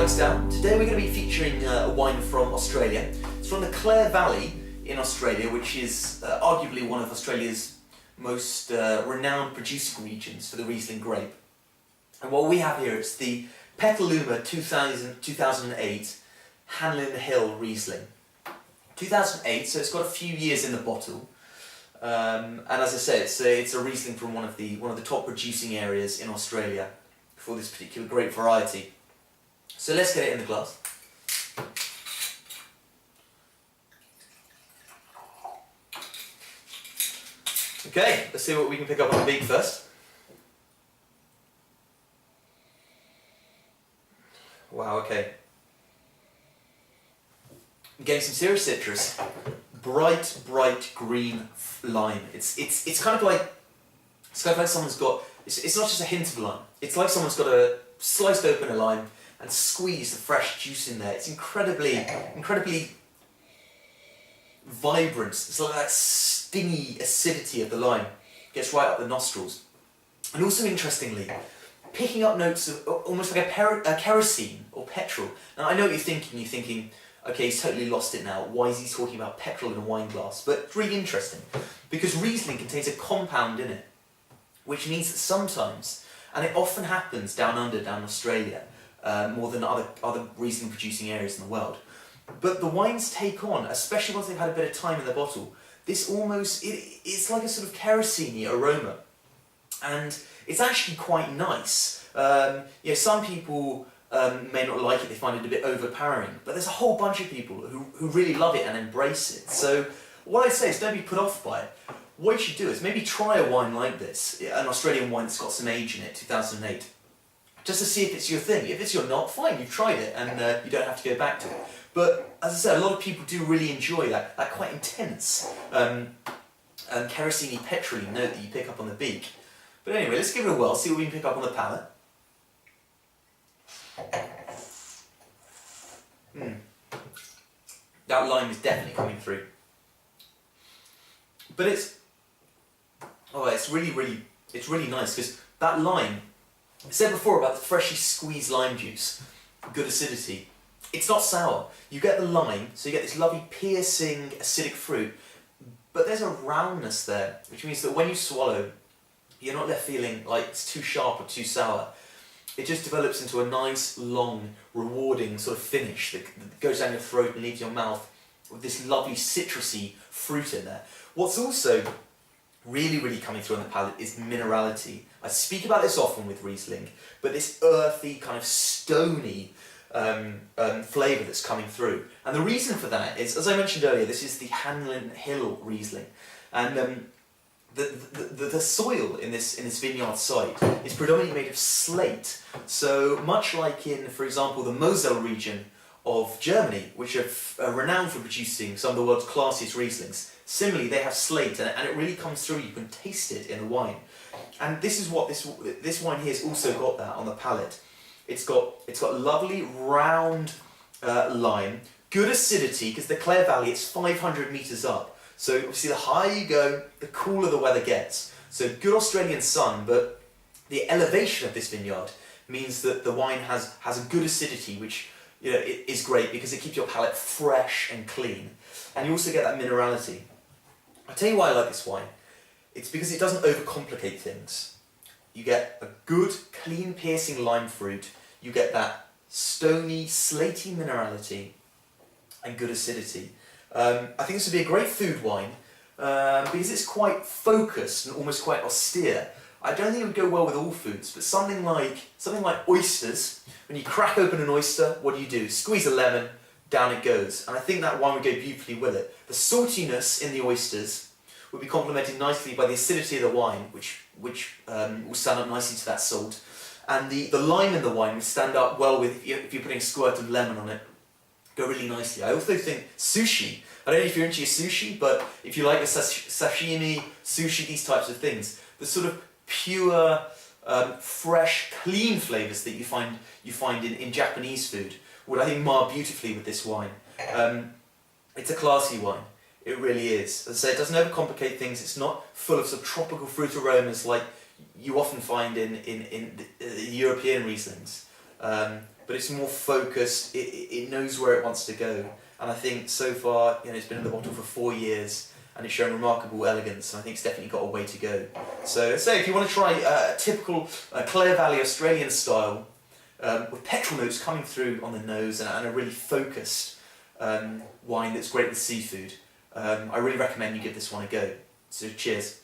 works down. Today we're going to be featuring a wine from Australia. It's from the Clare Valley in Australia, which is arguably one of Australia's most renowned producing regions for the Riesling grape. And what we have here is the Petaluma 2008 Hanlin Hill Riesling. 2008, so it's got a few years in the bottle. And as I said, it's a Riesling from one of the top producing areas in Australia for this particular grape variety. So let's get it in the glass. Okay, let's see what we can pick up on the beak first. Wow, okay. I'm getting some serious citrus. Bright green lime. It's kind of like someone's got. It's not just a hint of lime. It's like someone's got sliced open a lime and squeezed the fresh juice in there. It's incredibly vibrant. It's like that stingy acidity of the lime gets right up the nostrils. And also interestingly, picking up notes of almost like a kerosene or petrol. Now I know what you're thinking. You're thinking, okay, he's totally lost it now. Why is he talking about petrol in a wine glass? But it's really interesting because Riesling contains a compound in it, which means that sometimes, and it often happens down Australia, more than other Riesling producing areas in the world. But the wines take on, especially once they've had a bit of time in the bottle, this it's like a sort of kerosene aroma. And it's actually quite nice. Some people may not like it, they find it a bit overpowering, but there's a whole bunch of people who really love it and embrace it. So what I say is don't be put off by it. What you should do is maybe try a wine like this, an Australian wine that's got some age in it, 2008, just to see if it's your thing. If it's your not, fine, you've tried it and you don't have to go back to it. But as I said, a lot of people do really enjoy that quite intense kerosene petrol note that you pick up on the beak. But anyway, let's give it a whirl, see what we can pick up on the palate. That lime is definitely coming through. But it's really nice because that lime, I said before about the freshly squeezed lime juice, good acidity. It's not sour. You get the lime, so you get this lovely piercing acidic fruit, but there's a roundness there, which means that when you swallow, you're not left feeling like it's too sharp or too sour. It just develops into a nice, long, rewarding sort of finish that goes down your throat and leaves your mouth with this lovely citrusy fruit in there. What's also really coming through on the palate is minerality. I speak about this often with Riesling, but this earthy, kind of stony flavour that's coming through. And the reason for that is, as I mentioned earlier, this is the Hanlin Hill Riesling. And the soil in this vineyard site is predominantly made of slate. So much like in, for example, the Moselle region of Germany, which are renowned for producing some of the world's classiest Rieslings, similarly they have slate, and it really comes through. You can taste it in the wine. And this is what this wine here has also got that on the palate. It's got lovely round lime, good acidity, because the Clare Valley, it's 500 metres up. So obviously the higher you go, the cooler the weather gets. So good Australian sun, but the elevation of this vineyard means that the wine has a good acidity, which it is great because it keeps your palate fresh and clean. And you also get that minerality. I'll tell you why I like this wine. It's because it doesn't overcomplicate things. You get a good, clean, piercing lime fruit. You get that stony, slaty minerality and good acidity. I think this would be a great food wine because it's quite focused and almost quite austere. I don't think it would go well with all foods, but something like oysters. When you crack open an oyster, what do? Squeeze a lemon, down it goes. And I think that wine would go beautifully with it. The saltiness in the oysters would be complemented nicely by the acidity of the wine, which will stand up nicely to that salt. And the lime in the wine would stand up well with, if you're putting a squirt of lemon on it, go really nicely. I also think sushi, I don't know if you're into your sushi, but if you like the sashimi, sushi, these types of things, the sort of pure, fresh, clean flavours that you find in Japanese food would, I think, mar beautifully with this wine. It's a classy wine. It really is. As I say, it doesn't overcomplicate things. It's not full of sort of tropical fruit aromas like you often find in the European Rieslings. but it's more focused. It knows where it wants to go, and I think so far, it's been in the bottle for 4 years, and it's shown remarkable elegance. And I think it's definitely got a way to go. So, if you want to try a typical Clare Valley Australian style with petrol notes coming through on the nose and a really focused wine that's great with seafood, I really recommend you give this one a go. So, cheers.